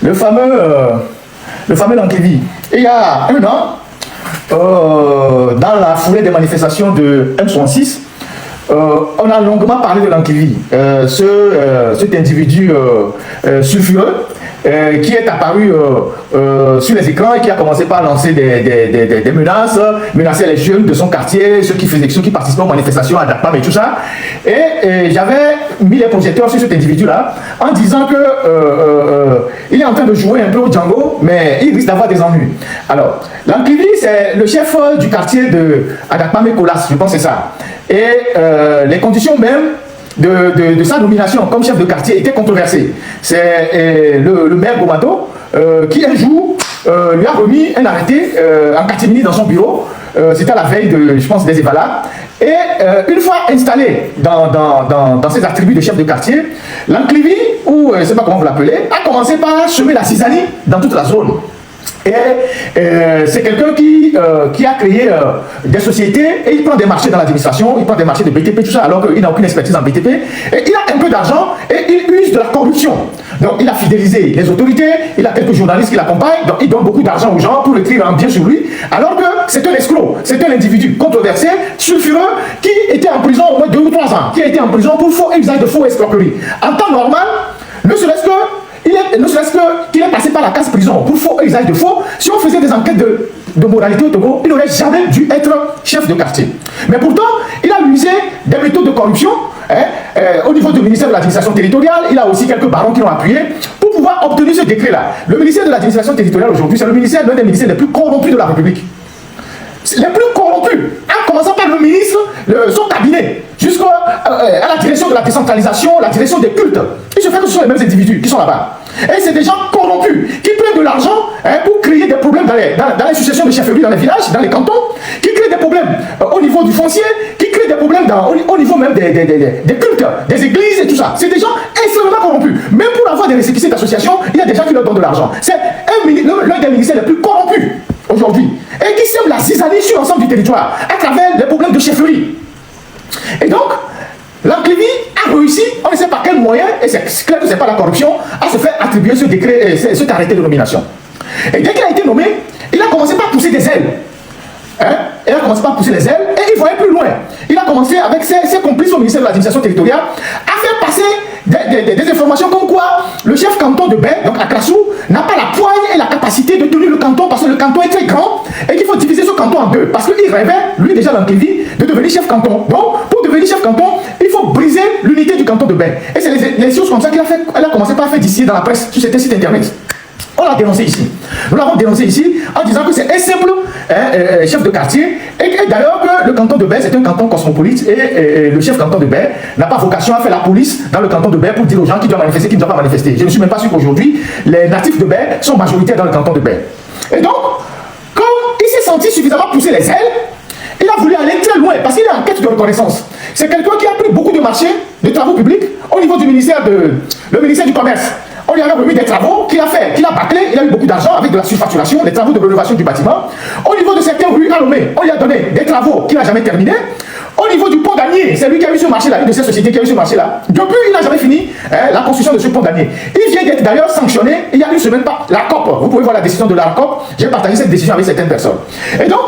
le fameux Lankevi. Et il y a un an, dans la foulée des manifestations de M66, on a longuement parlé de Lankevi, cet individu sulfureux qui est apparu sur les écrans et qui a commencé par lancer des menaces, menacer les jeunes de son quartier, ceux qui participaient aux manifestations à Dakpam et tout ça. Et j'avais mis les projecteurs sur cet individu-là en disant que il est en train de jouer un peu au Django, mais il risque d'avoir des ennuis. Alors, Lankevi, c'est le chef du quartier de Dakpam et Colas, je pense que c'est ça. Et les conditions même de sa nomination comme chef de quartier était controversée. C'est le maire Gomato qui un jour lui a remis un arrêté en catimini dans son bureau. C'était à la veille je pense, des Evala. Et une fois installé dans ses attributs de chef de quartier, Lankevi, ou je ne sais pas comment vous l'appelez, a commencé par semer la cisanie dans toute la zone. Et c'est quelqu'un qui a créé des sociétés et il prend des marchés dans l'administration, il prend des marchés de BTP, tout ça, alors qu'il n'a aucune expertise en BTP. Et il a un peu d'argent et il use de la corruption. Donc il a fidélisé les autorités, il a quelques journalistes qui l'accompagnent, donc il donne beaucoup d'argent aux gens pour écrire un bien sur lui, alors que c'est un escroc, c'est un individu controversé, sulfureux, qui était en prison au moins 2 ou 3 ans, qui a été en prison pour faux usage de faux escroquerie. En temps normal, ne serait-ce qu'il est passé par la case prison pour faux usage de faux, si on faisait des enquêtes de moralité au Togo, il n'aurait jamais dû être chef de quartier. Mais pourtant, il a usé des méthodes de corruption au niveau du ministère de l'administration territoriale. Il a aussi quelques barons qui l'ont appuyé pour pouvoir obtenir ce décret-là. Le ministère de l'administration territoriale aujourd'hui, c'est l'un des ministères les plus corrompus de la République. Les plus corrompus, en commençant par le ministre, son cabinet, jusqu'à la direction de la décentralisation, la direction des cultes. Il se fait que ce sont les mêmes individus qui sont là-bas. Et c'est des gens corrompus qui prennent de l'argent pour créer des problèmes dans les successions de chefferies, dans les villages, dans les cantons, qui créent des problèmes au niveau du foncier, qui créent des problèmes au niveau même des cultes, des églises et tout ça. C'est des gens extrêmement corrompus. Même pour avoir des récépissés d'association, il y a des gens qui leur donnent de l'argent. C'est l'un des ministères les plus corrompus aujourd'hui et qui sème la cisanie sur l'ensemble du territoire à travers les problèmes de chefferie. Et donc, Lankevi a réussi, on ne sait pas quel moyen, et c'est clair que ce n'est pas la corruption, à se faire attribuer ce décret, cet arrêté de nomination. Et dès qu'il a été nommé, il a commencé par pousser des ailes. Il a commencé par pousser les ailes et il voyait plus loin. Il a commencé avec ses complices au ministère de l'administration territoriale à faire passer des informations comme quoi le chef canton de Baie, donc à Krassou, n'a pas la poigne et la capacité de tenir le canton parce que le canton est très grand et qu'il faut diviser ce canton en deux. Parce qu'il rêvait, lui déjà Lankevi, de devenir chef canton. Donc, pour devenir chef canton, il faut briser l'unité du canton de Baie. Et c'est les choses comme ça qu'elle a commencé par faire d'ici dans la presse, sur cet site internet. On l'a dénoncé ici. Nous l'avons dénoncé ici en disant que c'est un simple chef de quartier et d'ailleurs que le canton de Baie c'est un canton cosmopolite et le chef canton de Baie n'a pas vocation à faire la police dans le canton de Baie pour dire aux gens qui doivent manifester, qui ne doivent pas manifester. Je ne suis même pas sûr qu'aujourd'hui les natifs de Baie sont majoritaires dans le canton de Baie. Et donc, comme il s'est senti suffisamment pousser les ailes, il a voulu aller très loin parce qu'il est en quête de reconnaissance. C'est quelqu'un qui a pris beaucoup de marchés de travaux publics au niveau du ministère du Commerce. On lui a remis des travaux qu'il a fait, qu'il a bâclé, il a eu beaucoup d'argent avec de la surfacturation, des travaux de rénovation du bâtiment. Au niveau de certaines rues à Lomé, on lui a donné des travaux qu'il n'a jamais terminés. Au niveau du pont d'Anier, c'est lui qui a eu ce marché-là, une de ces sociétés qui a eu ce marché-là. Depuis, il n'a jamais fini la construction de ce pont d'Anier. Il vient d'être d'ailleurs sanctionné, il y a une semaine par la COP. Vous pouvez voir la décision de la COP, j'ai partagé cette décision avec certaines personnes. Et donc,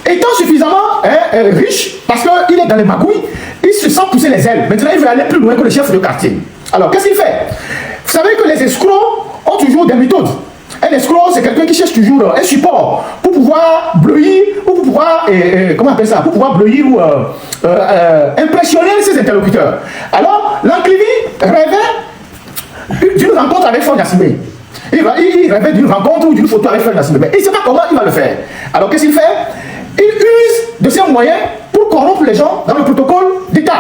étant suffisamment riche, parce qu'il est dans les magouilles, il se sent pousser les ailes. Maintenant, il veut aller plus loin que le chef de quartier. Alors, qu'est-ce qu'il fait? Vous savez que les escrocs ont toujours des méthodes. Un escroc, c'est quelqu'un qui cherche toujours un support pour pouvoir bleuir, ou pour pouvoir, comment on appelle ça, pour pouvoir bleuir ou impressionner ses interlocuteurs. Alors, Lankevi rêvait d'une rencontre avec Faure Gnassingbé. Il rêvait d'une rencontre ou d'une photo avec Faure Gnassingbé. Mais il ne sait pas comment il va le faire. Alors, qu'est-ce qu'il fait? Il use de ses moyens pour corrompre les gens dans le protocole d'État.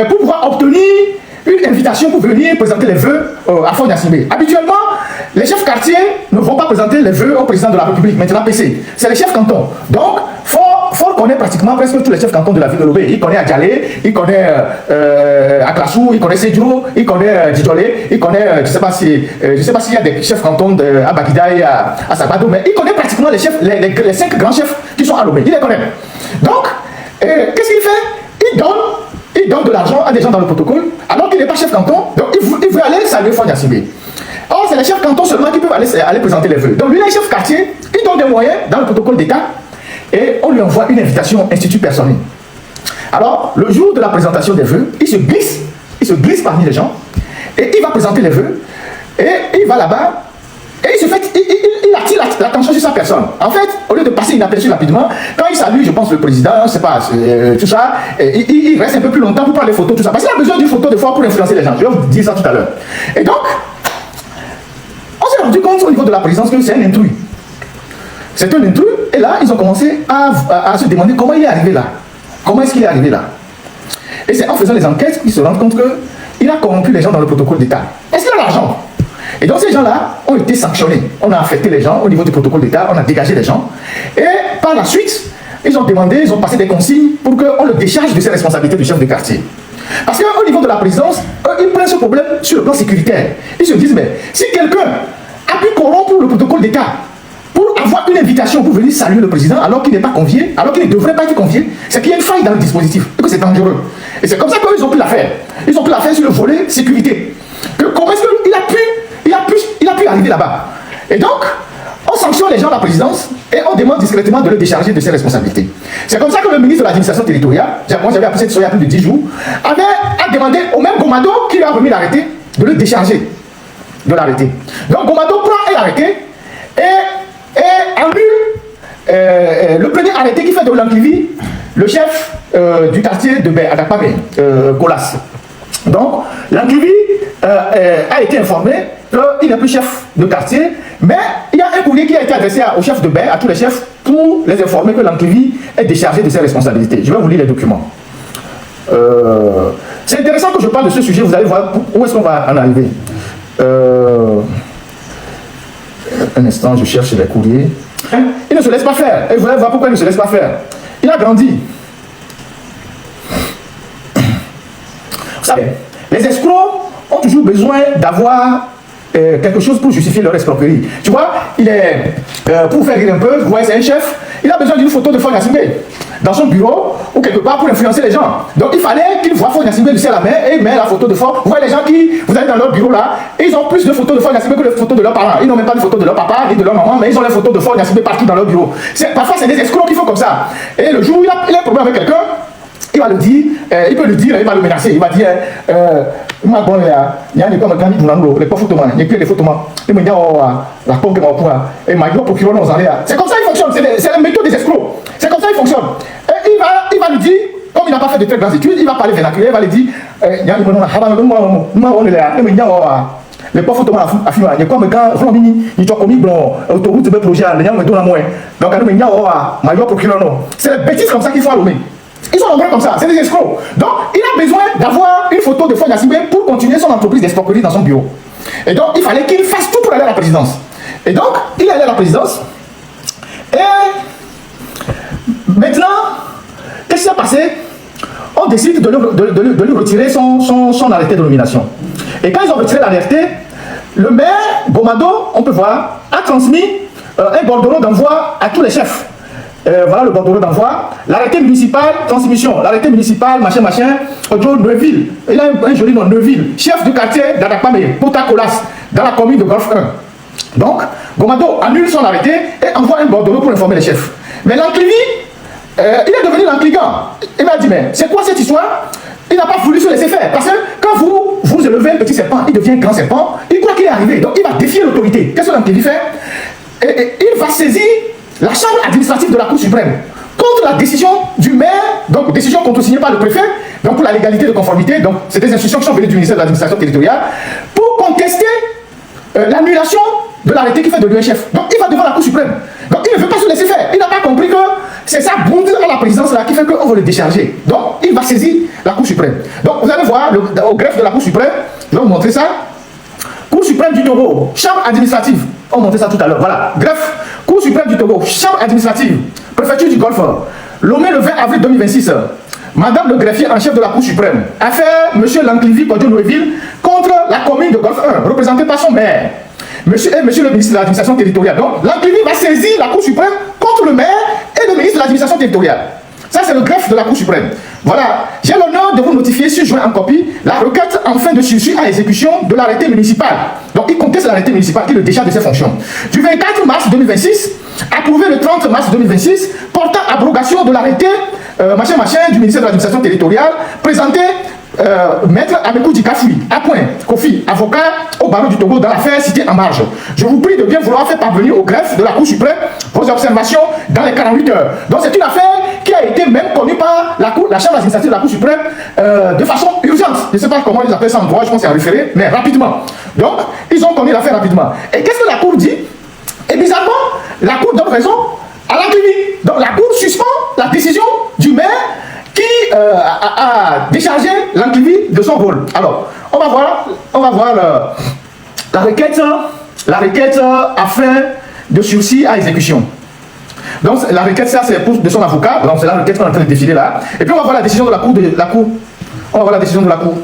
Pour pouvoir obtenir une invitation pour venir présenter les vœux à Faure Gnassingbé. Habituellement, les chefs quartiers ne vont pas présenter les vœux au président de la République, maintenant PC. C'est les chefs cantons. Donc, Faure connaît pratiquement presque tous les chefs cantons de la ville de Lobé. Il connaît Adjalé, il connaît Aklassou, il connaît Sédjo, il connaît Djidolé, il connaît, je ne sais pas s'il y a des chefs cantons à Bakida et à Sabado, mais il connaît pratiquement les chefs, les 5 grands chefs qui sont à Lobé. Il les connaît. Donc, qu'est-ce qu'il fait? Il donne de l'argent à des gens dans le protocole, alors qu'il n'est pas chef canton, donc il veut aller saluer Faure Gnassingbé. Or, c'est les chefs cantons seulement qui peuvent aller présenter les vœux. Donc, lui, les chefs quartier, il donne des moyens dans le protocole d'État et on lui envoie une invitation institut personnel. Alors, le jour de la présentation des vœux, il se glisse parmi les gens et il va présenter les vœux et il va là-bas et il attire l'attention sur sa personne. En fait, au lieu de passer inaperçu rapidement, quand il salue, je pense, le président, c'est pas tout ça, il reste un peu plus longtemps pour prendre les photos, tout ça. Parce qu'il a besoin d'une photo de Faure pour influencer les gens. Je vais vous dire ça tout à l'heure. Et donc, on s'est rendu compte au niveau de la présidence que c'est un intrus. C'est un intrus, et là, ils ont commencé à se demander comment il est arrivé là. Comment est-ce qu'il est arrivé là? Et c'est en faisant les enquêtes qu'ils se rendent compte qu'il a corrompu les gens dans le protocole d'État. Est-ce qu'il a l'argent? Et donc ces gens-là ont été sanctionnés. On a affecté les gens au niveau du protocole d'État, on a dégagé les gens. Et par la suite, ils ont demandé, ils ont passé des consignes pour qu'on le décharge de ses responsabilités de chef de quartier. Parce qu'au niveau de la présidence, ils prennent ce problème sur le plan sécuritaire. Ils se disent, mais si quelqu'un a pu corrompre le protocole d'État pour avoir une invitation pour venir saluer le président alors qu'il n'est pas convié, alors qu'il ne devrait pas être convié, c'est qu'il y a une faille dans le dispositif et que c'est dangereux. Et c'est comme ça qu'ils ont pris l'affaire. Ils ont pris l'affaire sur le volet sécurité. Comment est-ce qu'il a pu arriver là-bas? Et donc, on sanctionne les gens de la présidence et on demande discrètement de le décharger de ses responsabilités. C'est comme ça que le ministre de l'administration territoriale, moi j'avais appris cette histoire il y a plus de 10 jours, a demandé au même Gomado qui lui a remis l'arrêté de le décharger de l'arrêté. Donc Gomado prend l'arrêté et annule le premier arrêté qui fait de Lanklivi le chef du quartier de Adakpamé, Colas. Donc Lanklivi a été informé qu'il n'est plus chef de quartier, mais il y a un courrier qui a été adressé au chef de baie, à tous les chefs, pour les informer que Lanklivi est déchargé de ses responsabilités. Je vais vous lire les documents. C'est intéressant que je parle de ce sujet, vous allez voir où est-ce qu'on va en arriver. Un instant, je cherche les courriers. Il ne se laisse pas faire. Et vous allez voir pourquoi il ne se laisse pas faire. Il a grandi. Vous savez, les escrocs ont toujours besoin d'avoir quelque chose pour justifier leur escroquerie. Tu vois, il est, pour faire rire un peu, vous voyez, c'est un chef, il a besoin d'une photo de Faure Gnassingbé dans son bureau ou quelque part pour influencer les gens. Donc il fallait qu'il voit Faure Gnassingbé du ciel à la main et il met la photo de Faure. Vous voyez les gens qui, vous allez dans leur bureau là, et ils ont plus de photos de Faure Gnassingbé que de photos de leurs parents. Ils n'ont même pas de photos de leur papa ni de leur maman, mais ils ont les photos de Faure Gnassingbé partout dans leur bureau. Parfois c'est des escrocs qui font comme ça. Et le jour où il a un problème avec quelqu'un, il va le dire, il peut le dire, il va le menacer, il va dire, moi bon il y a des comme quand il les pas photos il y a que les photos et me dit la pompe moi pour et ma procureur nous allait. C'est comme ça il fonctionne, c'est la méthode des escrocs. C'est comme ça il fonctionne. Et il va lui dire, comme il n'a pas fait de très grandes études, il va parler vernaculaire, il va lui dire, il y a les pas photos à finir, il y a comme quand il y a commis autoroute de projet les gens me donnent à moi. Donc il me dit ma procureur non. C'est les bêtises comme ça qu'il faut allumer. Ils sont nombreux comme ça, c'est des escrocs. Donc, il a besoin d'avoir une photo de Faure Gnassingbé pour continuer son entreprise d'escroquerie dans son bureau. Et donc, il fallait qu'il fasse tout pour aller à la présidence. Et donc, il est allé à la présidence. Et maintenant, qu'est-ce qui s'est passé? On décide de lui retirer son arrêté de nomination. Et quand ils ont retiré l'arrêté, le maire, Gomado, on peut voir, a transmis un bordereau d'envoi à tous les chefs. Voilà le bordereau d'envoi, l'arrêté municipal, transmission, l'arrêté municipal, machin, Ojo Neuville, il a un joli nom, Neuville, chef du quartier d'Adakpamé, Pota-Colas, dans la commune de Golfe 1. Donc, Gomado annule son arrêté et envoie un bordereau pour informer les chefs. Mais Lanklivi, il est devenu Lankligan. Il m'a dit, mais c'est quoi cette histoire? Il n'a pas voulu se laisser faire, parce que quand vous élevez un petit serpent, il devient un grand serpent, il croit qu'il est arrivé, donc il va défier l'autorité. Qu'est-ce que Lanklivi fait? Et il va saisir la chambre administrative de la Cour suprême contre la décision du maire, donc décision contresignée par le préfet, donc pour la légalité de conformité, donc c'est des instructions qui sont venues du ministère de l'administration territoriale, pour contester l'annulation de l'arrêté qui fait de lui un chef. Donc il va devant la Cour suprême. Donc il ne veut pas se laisser faire. Il n'a pas compris que c'est sa bonde à la présidence là qui fait qu'on veut le décharger. Donc il va saisir la Cour suprême. Donc vous allez voir au greffe de la Cour suprême, je vais vous montrer ça. Cour suprême du Togo, chambre administrative. On montait ça tout à l'heure. Voilà, greffe, Cour suprême du Togo, chambre administrative, préfecture du Golfe, Lomé le 20 avril 2026. Madame le greffier en chef de la Cour suprême, affaire M. Lanklivi Kodjo-Noéville contre la commune de Golfe 1, représentée par son maire. Monsieur le ministre de l'administration territoriale. Donc, Lanklivi va saisir la Cour suprême contre le maire et le ministre de l'administration territoriale. Ça, c'est le greffe de la Cour suprême. Voilà, j'ai l'honneur de vous notifier sur joint en copie la requête en fin de sursis à exécution de l'arrêté municipal. Donc, il conteste l'arrêté municipal qui le décharge de ses fonctions. Du 24 mars 2026, approuvé le 30 mars 2026, portant abrogation de l'arrêté du ministère de l'administration territoriale, présenté Maître Amekou Dikafoui, à point, Kofi, avocat au barreau du Togo dans l'affaire citée en marge. Je vous prie de bien vouloir faire parvenir au greffe de la Cour suprême vos observations dans les 48 heures. Donc c'est une affaire qui a été même connue par la Chambre administrative de la Cour suprême de façon urgente. Je ne sais pas comment ils appellent ça en droit, je pense que c'est un référé, mais rapidement. Donc, ils ont connu l'affaire rapidement. Et qu'est-ce que la Cour dit? Et bizarrement, la Cour donne raison à l'Antivi. Donc la Cour suspend la décision du maire qui a déchargé l'Antivi de son rôle. Alors, on va voir la requête afin de sursis à exécution. Donc la requête, ça c'est de son avocat. Donc c'est la requête qu'on est en train de défiler là. Et puis on va voir la décision de la Cour. On va voir la décision de la Cour.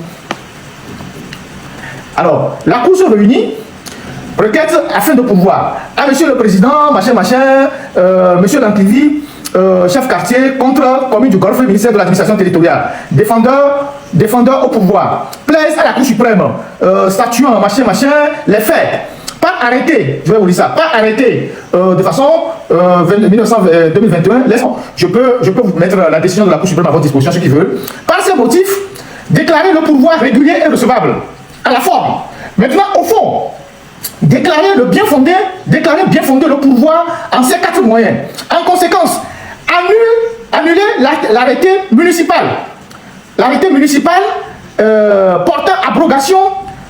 Alors, la Cour se réunit. Requête afin de pouvoir à monsieur le président, monsieur Lantivi, chef quartier, contre commune du Golfe, ministère de l'administration territoriale, défendeur au pouvoir, plaise à la Cour suprême, statuant, les faits, pas arrêté, je vais vous dire ça, pas arrêté de façon 2021, je peux vous mettre la décision de la Cour suprême à votre disposition, ceux qui veulent. Par ces motifs, déclarer le pouvoir régulier et recevable, à la forme. Maintenant, au fond, déclarer bien fondé le pouvoir en ces 4 moyens. En conséquence, annuler l'arrêté municipal. L'arrêté municipal portant abrogation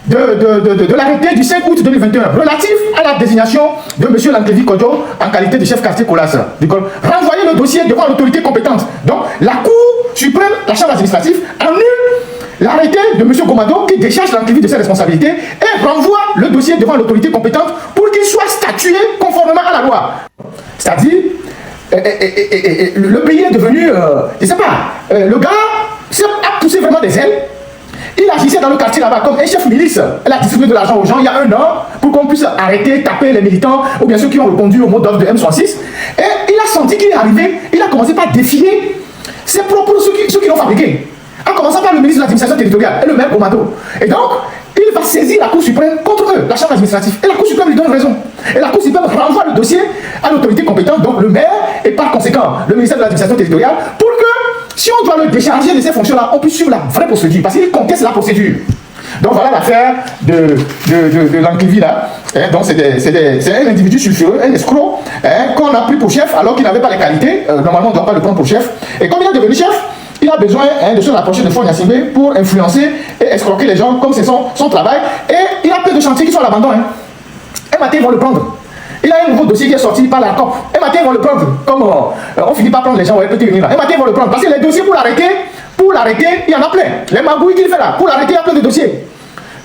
de l'arrêté du 5 août 2021 relatif à la désignation de M. Lantevi Kodjo en qualité de chef quartier Colas. Renvoyer le dossier devant l'autorité compétente. Donc, la Cour suprême, la Chambre administrative, annule l'arrêté de M. Gomado qui décharge l'Antivi de ses responsabilités et renvoie le dossier devant l'autorité compétente pour qu'il soit statué conformément à la loi. C'est-à-dire, le pays est devenu, je ne sais pas, le gars a poussé vraiment des ailes. Il agissait dans le quartier là-bas comme un chef milice. Elle a distribué de l'argent aux gens il y a 1 an pour qu'on puisse arrêter, taper les militants ou bien ceux qui ont répondu au mot d'ordre de M66. Et il a senti qu'il est arrivé, il a commencé par défier ses propres, ceux qui l'ont fabriqué. En commençant par le ministre de l'administration territoriale et le maire Gomado. Et donc, il va saisir la Cour suprême contre eux, la Chambre administrative. Et la Cour suprême lui donne raison. Et la Cour suprême renvoie le dossier à l'autorité compétente, donc le maire, et par conséquent, le ministère de l'administration territoriale, pour que, si on doit le décharger de ces fonctions-là, on puisse suivre la vraie procédure, parce qu'il conteste la procédure. Donc voilà l'affaire de Lantivi là. Donc c'est un individu sulfureux, un escroc, qu'on a pris pour chef alors qu'il n'avait pas les qualités. Normalement, on ne doit pas le prendre pour chef. Et comme il est devenu chef, il a besoin de se rapprocher de Fonia Sibé pour influencer et escroquer les gens comme c'est son travail. Et il a plein de chantiers qui sont à l'abandon. Un matin, ils vont le prendre. Il a un nouveau dossier qui est sorti par la COP. Un matin, ils vont le prendre. Comme on finit par prendre les gens, ouais, peut-être venir là. Un matin, ils vont le prendre. Parce que les dossiers pour l'arrêter, il y en a plein. Les magouilles qu'il fait là, pour l'arrêter, il y a plein de dossiers.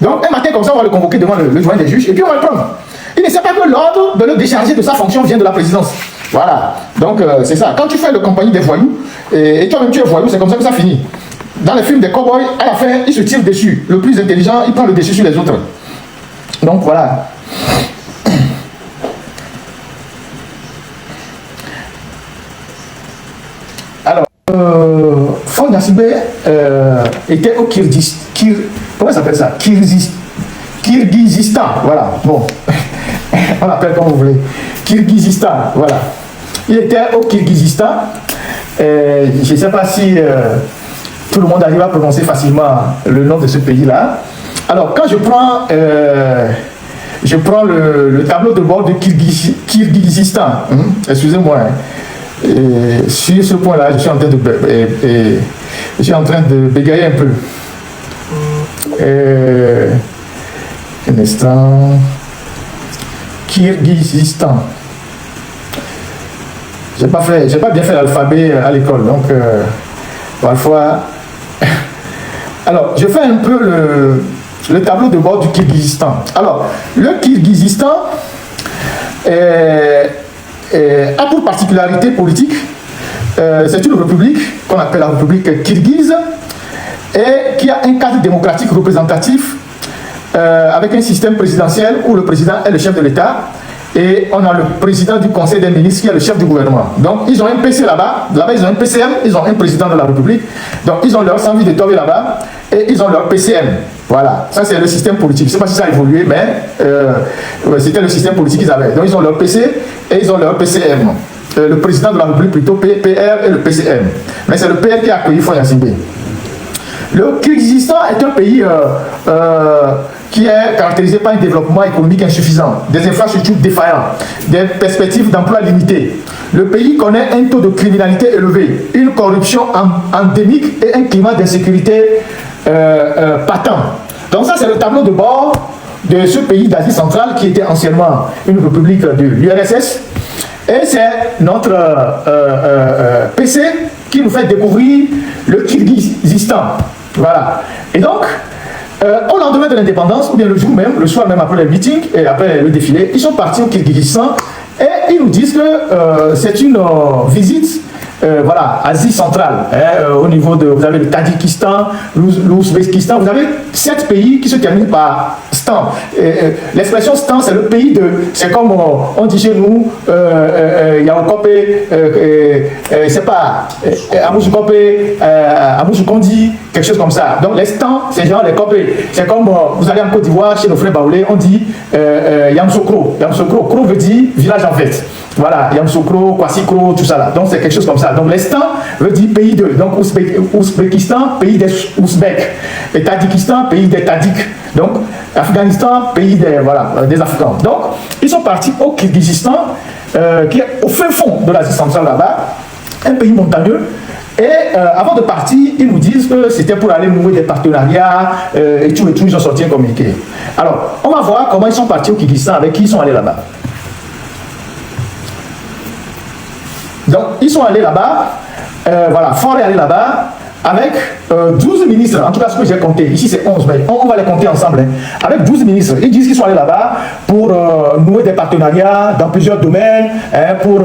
Donc, un matin comme ça, on va le convoquer devant le joint des juges et puis on va le prendre. Il ne sait pas que l'ordre de le décharger de sa fonction vient de la présidence. Voilà. Donc, c'est ça. Quand tu fais le compagnie des voyous, et toi-même tu es voyou, c'est comme ça que ça finit. Dans les films des cowboys, à la fin, ils se tirent dessus. Le plus intelligent, il prend le dessus sur les autres. Donc, voilà. Alors, Fonia Sibé était au comment ça s'appelle ça? Kirghizistan, voilà. Bon, on l'appelle comme vous voulez. Kirghizistan, voilà. Il était au Kirghizistan. Je ne sais pas si tout le monde arrive à prononcer facilement le nom de ce pays-là. Alors, quand je prends le tableau de bord de Kirghizistan, excusez-moi, sur ce point-là, je suis en train de bégayer un peu. Un instant. Kirghizistan. J'ai pas bien fait l'alphabet à l'école, donc parfois. Alors, je fais un peu le tableau de bord du Kirghizistan. Alors, le Kirghizistan a pour particularité politique, c'est une république qu'on appelle la république kirghize, et qui a un cadre démocratique représentatif avec un système présidentiel où le président est le chef de l'État et on a le président du conseil des ministres qui est le chef du gouvernement. Donc ils ont un PC là-bas, ils ont un PCM, ils ont un président de la République, donc ils ont leur envie de tomber là-bas et ils ont leur PCM. Voilà, ça c'est le système politique. Je ne sais pas si ça a évolué, mais c'était le système politique qu'ils avaient. Donc ils ont leur PC et ils ont leur PCM. Le président de la République plutôt, PR et le PCM. Mais c'est le PR qui a accueilli Faure Gnassingbé. Le Kyrgyzstan est un pays qui est caractérisé par un développement économique insuffisant, des infrastructures défaillantes, des perspectives d'emploi limitées. Le pays connaît un taux de criminalité élevé, une corruption endémique et un climat d'insécurité patent. Donc ça, c'est le tableau de bord de ce pays d'Asie centrale qui était anciennement une république de l'URSS. Et c'est notre PC qui nous fait découvrir le Kyrgyzstan. Voilà. Et donc, au lendemain de l'indépendance, ou bien le jour même, le soir même après le meeting et après le défilé, ils sont partis au Kyrgyzstan et ils nous disent que c'est une visite voilà, Asie centrale, au niveau de, vous avez le Tadjikistan, l'Ouzbékistan, vous avez 7 pays qui se terminent par Stan. L'expression Stan, c'est le pays de, c'est comme on dit chez nous, Yaokope, c'est pas, Amoussoukope, Amoussoukondi, quelque chose comme ça. Donc les Stans, c'est genre les copés. C'est comme vous allez en Côte d'Ivoire, chez nos frères baoulés, on dit Yamsokro. Yamsokro, Kro veut dire village en fait. Voilà, Yamsokro, Kwasikro, tout ça là. Donc c'est quelque chose comme ça. Donc l'Estan veut dire pays de. Donc Ouzbékistan, pays des Ouzbeks. Et Tadjikistan, pays des Tadjiks. Donc Afghanistan, pays des, voilà, des Afghans. Donc ils sont partis au Kyrgyzstan, qui est au fin fond de l'Asie centrale là-bas, un pays montagneux. Et avant de partir, ils nous disent que c'était pour aller nouer des partenariats et tout, ils ont sorti un communiqué. Alors, on va voir comment ils sont partis au Kyrgyzstan, avec qui ils sont allés là-bas. Donc, ils sont allés là-bas, voilà, Faure est allé là-bas avec 12 ministres, en tout cas ce que j'ai compté, ici c'est 11, mais on va les compter ensemble, hein, avec 12 ministres. Ils disent qu'ils sont allés là-bas pour nouer des partenariats dans plusieurs domaines, hein, pour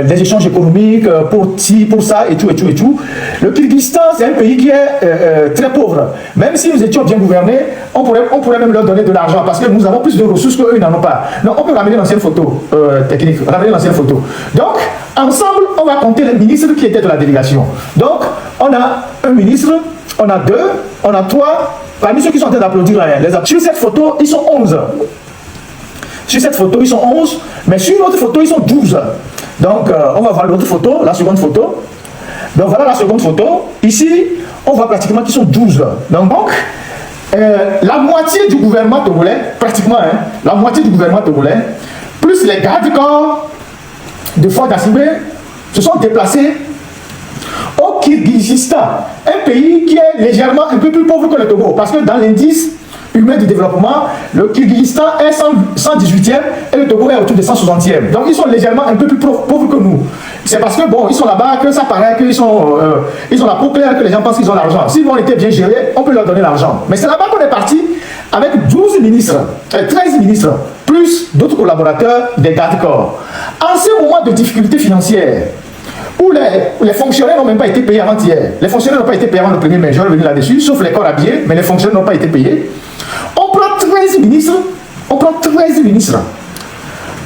des échanges économiques, pour ci, pour ça, et tout, et tout, et tout. Le Kyrgyzstan, c'est un pays qui est très pauvre. Même si nous étions bien gouvernés, on pourrait même leur donner de l'argent, parce que nous avons plus de ressources qu'eux n'en ont pas. Donc on peut ramener l'ancienne photo technique, ramener l'ancienne photo. Donc, ensemble, on va compter les ministres qui étaient de la délégation. Donc, on a un ministre, on a 2, on a 3. Parmi ceux qui sont en train d'applaudir là, sur cette photo, ils sont 11. Sur cette photo, ils sont 11, mais sur l'autre photo, ils sont 12. Donc, on va voir l'autre photo, la seconde photo. Donc, voilà la seconde photo. Ici, on voit pratiquement qu'ils sont 12. Donc la moitié du gouvernement togolais, pratiquement, hein, la moitié du gouvernement togolais, plus les gardes du corps de Faure Gnassingbé, se sont déplacés au Kyrgyzstan, un pays qui est légèrement un peu plus pauvre que le Togo, parce que dans l'indice humain du développement, le Kyrgyzstan est 118e et le Togo est autour de 160e. Donc ils sont légèrement un peu plus pauvres que nous. C'est parce que bon, ils sont là-bas que ça paraît qu'ils ont la peau claire, que les gens pensent qu'ils ont l'argent. S'ils ont été bien gérés, on peut leur donner l'argent. Mais c'est là-bas qu'on est parti avec 12 ministres, 13 ministres, plus d'autres collaborateurs des gardes-corps. En ce moment de difficultés financières, où les fonctionnaires n'ont même pas été payés avant-hier. Les fonctionnaires n'ont pas été payés avant le 1er mai, je vais revenir là-dessus, sauf les corps habillés, mais les fonctionnaires n'ont pas été payés. On prend 13 ministres,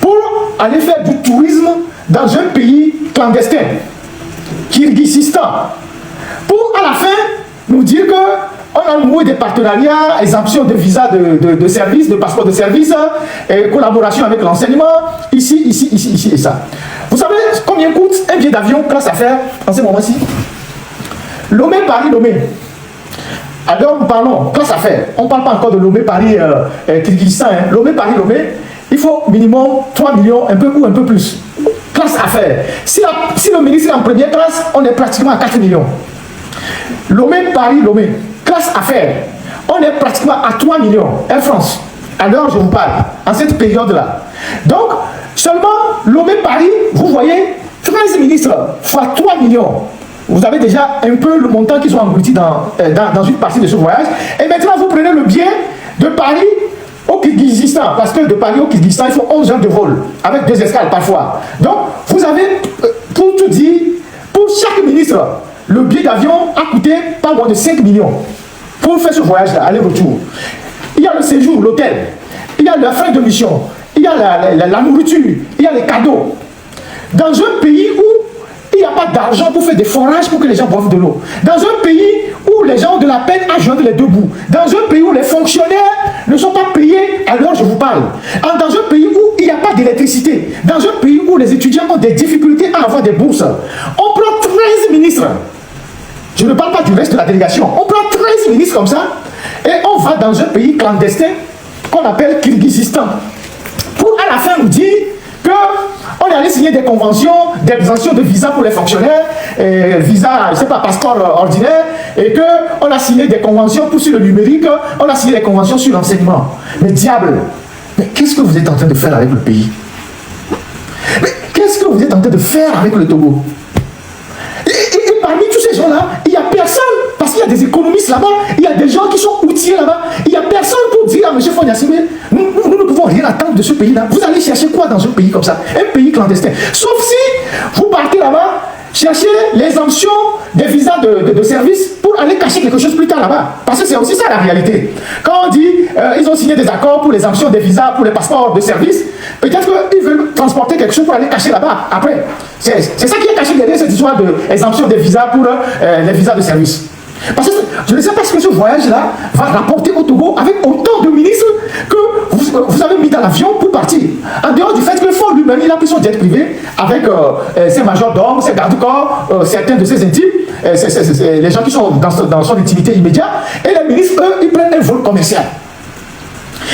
pour aller faire du tourisme dans un pays clandestin, Kyrgyzstan, pour à la fin nous dire qu'on a noué des partenariats, exemption de visa de service, de passeport de service, et collaboration avec l'enseignement, ici et ça. Vous savez combien coûte un billet d'avion classe affaires en ce moment-ci? Lomé, Paris, Lomé. Alors nous parlons classe affaires. On ne parle pas encore de Lomé, Paris, Kyrgyzstan. Hein. Lomé, Paris, Lomé. Il faut minimum 3 millions, un peu ou un peu plus. Classe affaires. Si le ministre est en première classe, on est pratiquement à 4 millions. Lomé, Paris, Lomé. Classe affaires. On est pratiquement à 3 millions. Air France. Alors je vous parle, en cette période-là. Donc, seulement Lomé, Paris, vous voyez, 13 ministres fois 3 millions. Vous avez déjà un peu le montant qu'ils ont englouti dans une partie de ce voyage. Et maintenant, vous prenez le billet de Paris au Kyrgyzstan. Parce que de Paris au Kyrgyzstan, il faut 11 heures de vol, avec 2 escales parfois. Donc, vous avez, pour tout dire, pour chaque ministre, le billet d'avion a coûté pas moins de 5 millions pour faire ce voyage-là, aller-retour. Il y a le séjour, l'hôtel, il y a la fin de mission, il y a la nourriture, il y a les cadeaux. Dans un pays où il n'y a pas d'argent pour faire des forages pour que les gens boivent de l'eau. Dans un pays où les gens ont de la peine à joindre les deux bouts. Dans un pays où les fonctionnaires ne sont pas payés à l'heure je vous parle. Dans un pays où il n'y a pas d'électricité. Dans un pays où les étudiants ont des difficultés à avoir des bourses. On prend 13 ministres. Je ne parle pas du reste de la délégation. On prend 13 ministres comme ça et on va dans un pays clandestin qu'on appelle Kirghizistan. Pour à la fin nous dire qu'on est allé signer des conventions d'exemption de visa pour les fonctionnaires, visa, je ne sais pas, passeport ordinaire, et qu'on a signé des conventions pour sur le numérique, on a signé des conventions sur l'enseignement. Mais diable, mais qu'est-ce que vous êtes en train de faire avec le pays? Mais qu'est-ce que vous êtes en train de faire avec le Togo? Et parmi tous ces gens-là, il n'y a personne, parce qu'il y a des économistes là-bas, il y a des gens qui sont outillés là-bas, il n'y a personne pour dire à M. Fognassime, nous ne pouvons rien attendre de ce pays-là. Vous allez chercher quoi dans un pays comme ça? Un pays clandestin. Sauf si vous partez là-bas, chercher l'exemption des visas de service pour aller cacher quelque chose plus tard là-bas. Parce que c'est aussi ça la réalité. Quand on dit ils ont signé des accords pour l'exemption des visas, pour les passeports de service, peut-être qu'ils veulent transporter quelque chose pour aller cacher là-bas après. C'est ça qui est caché derrière cette histoire d'exemption des visas pour les visas de service. Parce que je ne sais pas ce que ce voyage-là va rapporter au Togo avec autant de ministres que vous avez mis dans l'avion pour partir. En dehors du fait que Ford lui-même, il a pris son jet privé avec ses majordomes, ses gardes-corps, certains de ses intimes, les gens qui sont dans son intimité immédiate, et les ministres, eux, ils prennent un vol commercial.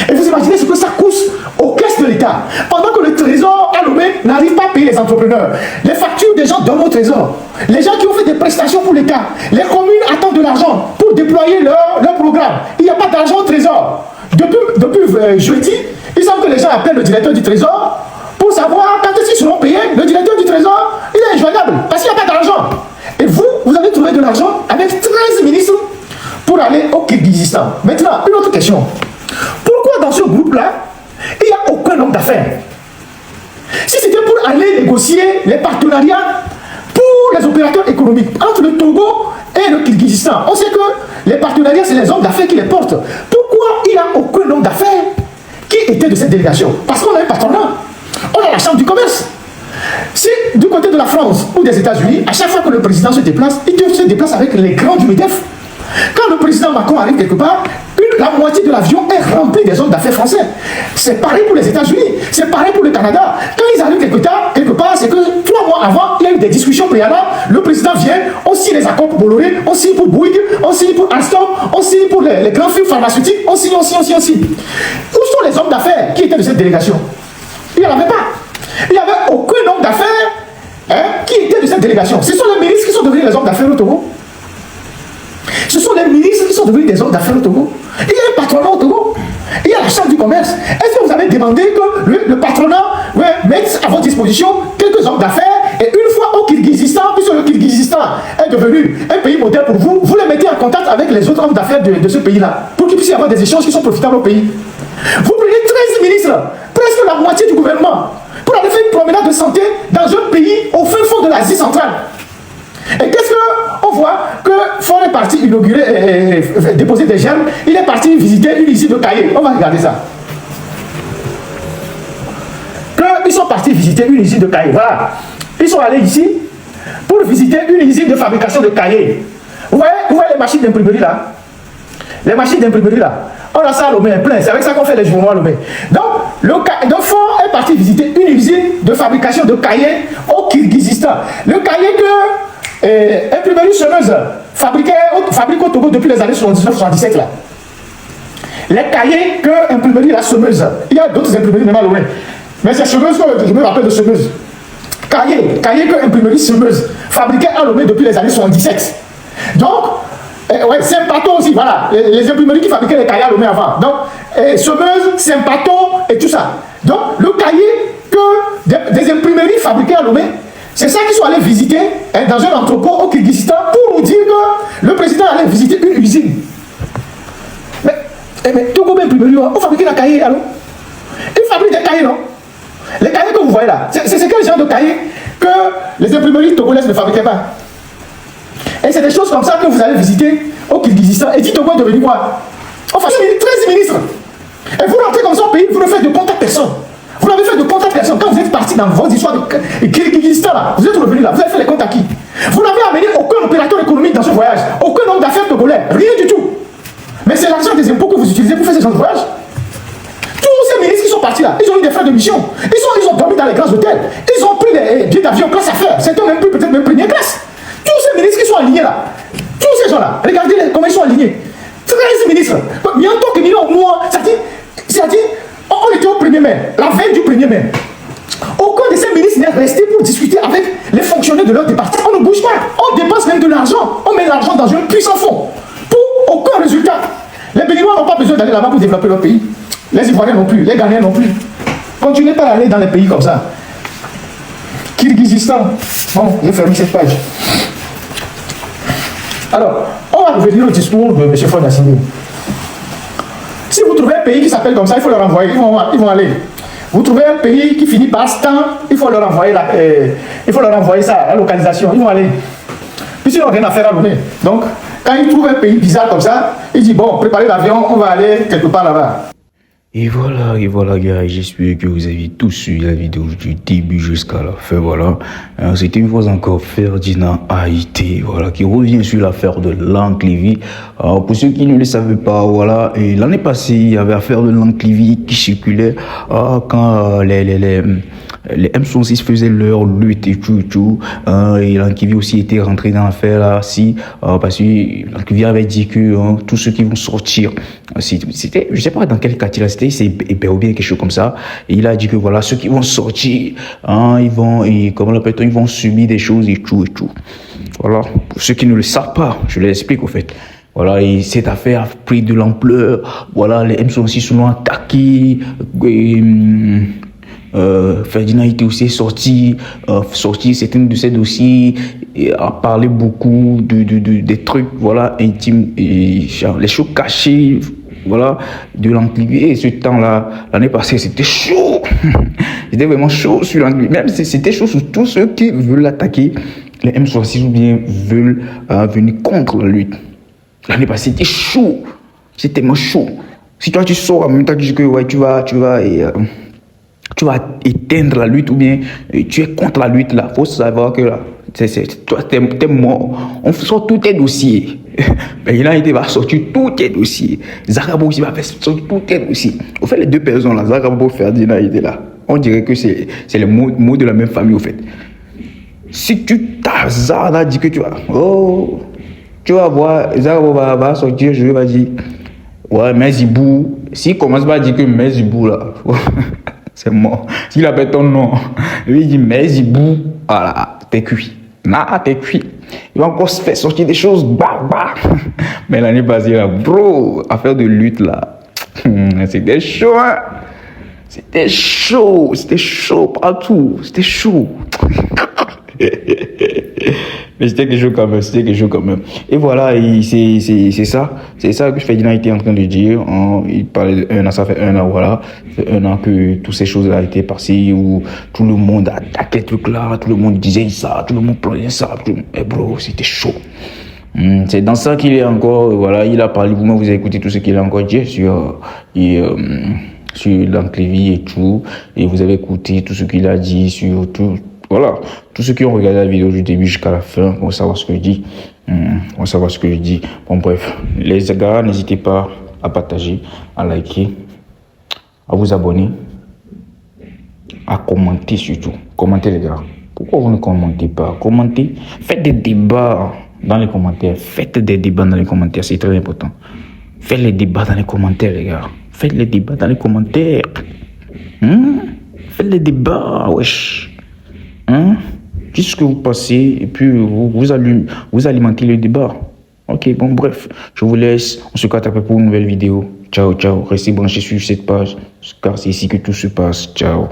Et vous imaginez ce que ça coûte aux caisses de l'État. Pendant que le trésor à Lomé n'arrive pas à payer les entrepreneurs. Les factures des gens donnent au trésor. Les gens qui ont fait des prestations pour l'État. Les communes attendent de l'argent pour déployer leur programme. Il n'y a pas d'argent au trésor. Depuis jeudi, il semble que les gens appellent le directeur du trésor pour savoir quand ils seront payés. Le directeur du trésor, il est injoignable parce qu'il n'y a pas d'argent. Et vous allez trouver de l'argent avec 13 ministres pour aller au Kirghizistan. Maintenant, une autre question. Pourquoi dans ce groupe-là, il n'y a aucun homme d'affaires? Si c'était pour aller négocier les partenariats pour les opérateurs économiques entre le Togo et le Kirghizistan, on sait que les partenariats, c'est les hommes d'affaires qui les portent. Pourquoi il n'y a aucun homme d'affaires qui était de cette délégation? Parce qu'on a un patronat. On a la chambre du commerce. Si du côté de la France ou des États-Unis, à chaque fois que le président se déplace, il se déplace avec les grands du MEDEF. Quand le président Macron arrive quelque part, la moitié de l'avion est remplie des hommes d'affaires français. C'est pareil pour les États-Unis, c'est pareil pour le Canada. Quand ils arrivent quelque part, c'est que 3 mois avant, il y a eu des discussions préalables. Le président vient, on signe les accords pour Bolloré, on signe pour Bouygues, on signe pour Alstom, on signe pour les grands firmes pharmaceutiques, on signe. Où sont les hommes d'affaires qui étaient de cette délégation? Il n'y en avait pas. Il n'y avait aucun homme d'affaires qui était de cette délégation. Ce sont les ministres qui sont devenus les hommes d'affaires au Togo. Ce sont les ministres qui sont devenus des hommes d'affaires au Togo. Il y a un patronat au Togo. Il y a la chambre du commerce. Est-ce que vous avez demandé que le patronat mette à votre disposition quelques hommes d'affaires et une fois au Kirghizistan, puisque le Kirghizistan est devenu un pays modèle pour vous, vous les mettez en contact avec les autres hommes d'affaires de ce pays-là pour qu'il puisse y avoir des échanges qui sont profitables au pays. Vous prenez 13 ministres, presque la moitié du gouvernement, pour aller faire une promenade de santé dans un pays au fin fond de l'Asie centrale. Et qu'est-ce qu'on voit? Que Ford est parti inaugurer, déposer des germes, il est parti visiter une usine de cahiers. On va regarder ça. Ils sont partis visiter une usine de cahiers. Voilà. Ils sont allés ici pour visiter une usine de fabrication de cahiers. Vous voyez les machines d'imprimerie là? Les machines d'imprimerie là. On a ça à Lomé, plein. C'est avec ça qu'on fait les journaux à Lomé. Donc Ford est parti visiter une usine de fabrication de cahiers au Kirghizistan. Le cahier que imprimerie semeuse fabrique au Togo depuis les années 79-77 là. Les cahiers que imprimerie la semeuse, il y a d'autres imprimeries même à Lomé, mais c'est semeuse que je me rappelle de semeuse. Cahier que imprimerie semeuse fabriquait à Lomé depuis les années 77. Donc Sympato aussi, voilà, les imprimeries qui fabriquaient les cahiers à Lomé avant. Donc semeuse, Sympato et tout ça. Donc le cahier que des imprimeries fabriquées à Lomé, c'est ça qu'ils sont allés visiter dans un entrepôt au Kirghizistan pour nous dire que le président allait visiter une usine. Mais Togo imprimerie, on fabrique des cahiers, alors? Ils fabriquent des cahiers, non? Les cahiers que vous voyez là, c'est quel genre de cahiers que les imprimeries togolaises ne fabriquaient pas? Et c'est des choses comme ça que vous allez visiter au Kirghizistan. Et dit Togo est devenu quoi? Enfin, 13 ministres. Et vous rentrez comme ça au pays, vous ne faites de compte à personne. dans vos histoires de Kyrgyzstan là. Vous êtes revenu là, vous avez fait les comptes à qui? Vous n'avez amené aucun opérateur économique dans ce voyage, aucun homme d'affaires togolais, rien du tout. Mais c'est l'argent des impôts que vous utilisez pour faire ce genre de voyage. Tous ces ministres qui sont partis là, ils ont eu des frais de mission. Ils ont dormi dans les grands hôtels. Ils ont pris des billets d'avion classe affaires. Certains même plus, peut-être même première classe. Tous ces ministres qui sont alignés là, tous ces gens-là, regardez comment ils sont alignés. 13 ministres. Bientôt que moi, c'est-à-dire, on était au 1er mai, la veille du 1er mai. Aucun de ces ministres n'est resté pour discuter avec les fonctionnaires de leur département. On ne bouge pas. On dépense même de l'argent. On met l'argent dans un puissant fonds. Pour aucun résultat. Les Béninois n'ont pas besoin d'aller là-bas pour développer leur pays. Les Ivoiriens non plus, les Ghanéens non plus. Continuez pas à aller dans les pays comme ça. Kyrgyzstan. Bon, je ferme cette page. Alors, on va revenir au discours de M. Fonassini. Si vous trouvez un pays qui s'appelle comme ça, il faut le renvoyer. Ils vont aller. Vous trouvez un pays qui finit par Stan, il faut leur envoyer la localisation. Ils vont aller. Puis ils n'ont rien à faire à Lomé. Donc, quand ils trouvent un pays bizarre comme ça, ils disent bon, préparez l'avion, on va aller quelque part là-bas. Et voilà, gars, j'espère que vous avez tous suivi la vidéo du début jusqu'à la fin, voilà. C'était une fois encore Ferdinand Haïté, voilà, qui revient sur l'affaire de Lance-Lévy. Pour ceux qui ne le savaient pas, voilà, l'année passée, il y avait l'affaire de Lance-Lévy qui circulait quand les M66 faisaient leur lutte et tout, et Lance-Lévy aussi était rentré dans l'affaire là, parce que Lance-Lévy avait dit que tous ceux qui vont sortir, c'était, je sais pas dans quel quartier là, c'était, c'est ou bien quelque chose comme ça, et il a dit que voilà, ceux qui vont sortir, ils vont subir des choses et tout. Voilà, pour ceux qui ne le savent pas, je l'explique au fait. Voilà, et cette affaire a pris de l'ampleur, voilà, les M66 l'ont attaqué, Ferdinand était aussi sorti certains de ces dossiers et a parlé beaucoup des trucs, voilà, intimes, et les choses cachées, voilà, de Lance-Lévy. Et ce temps-là, l'année passée, c'était chaud. C'était vraiment chaud sur Lance-Lévy. Même c'était chaud sur tous ceux qui veulent l'attaquer, les M66 ou bien veulent venir contre la lutte. L'année passée, c'était chaud. C'était tellement chaud. Si toi, tu sors en même temps que tu dis que ouais, tu vas éteindre la lutte ou bien tu es contre la lutte là, faut savoir que là, toi t'es mort. On sort tous tes dossiers. Mais il a été va sortir tous tes dossiers. Zarabo aussi va faire sortir tous tes dossiers. Au fait, les deux personnes là, Zarabo Ferdinand était là. On dirait que c'est les mots de la même famille au fait. Si tu t'hazardes à dire que tu vas voir, Zarabo va sortir, je vais dire ouais, mais Zibou, s'il commence pas à dire que mais Zibou là. C'est mort. S'il appelle ton nom, lui il dit mais Zibou, voilà, t'es cuit. T'es cuit. Il va encore se faire sortir des choses, Mais l'année passée là, bro, affaire de lutte là, c'était chaud, hein. C'était chaud partout, c'était chaud. Mais c'était quelque chose quand même, Et voilà, c'est ça que Ferdinand était en train de dire. Il parlait d'un an, ça fait un an, voilà. Ça fait un an que toutes ces choses-là étaient passées, où tout le monde attaquait le truc là, tout le monde disait ça, tout le monde plaignait ça. Et bro, c'était chaud. C'est dans ça qu'il est encore, voilà, il a parlé, vous avez écouté tout ce qu'il a encore dit sur Lance-Lévy et tout, et vous avez écouté tout ce qu'il a dit sur tout. Voilà, tous ceux qui ont regardé la vidéo du début jusqu'à la fin vont savoir ce que je dis. Bon, bref, les gars, n'hésitez pas à partager, à liker, à vous abonner, à commenter surtout. Commentez, les gars. Pourquoi vous ne commentez pas? Commentez. Faites des débats dans les commentaires. C'est très important. Faites les débats dans les commentaires, les gars. Faites les débats dans les commentaires. Faites les débats, wesh. Dites ce que vous pensez et puis vous alimentez le débat. Ok, bon, bref, je vous laisse. On se capte après pour une nouvelle vidéo. Ciao. Restez branchés sur cette page car c'est ici que tout se passe. Ciao.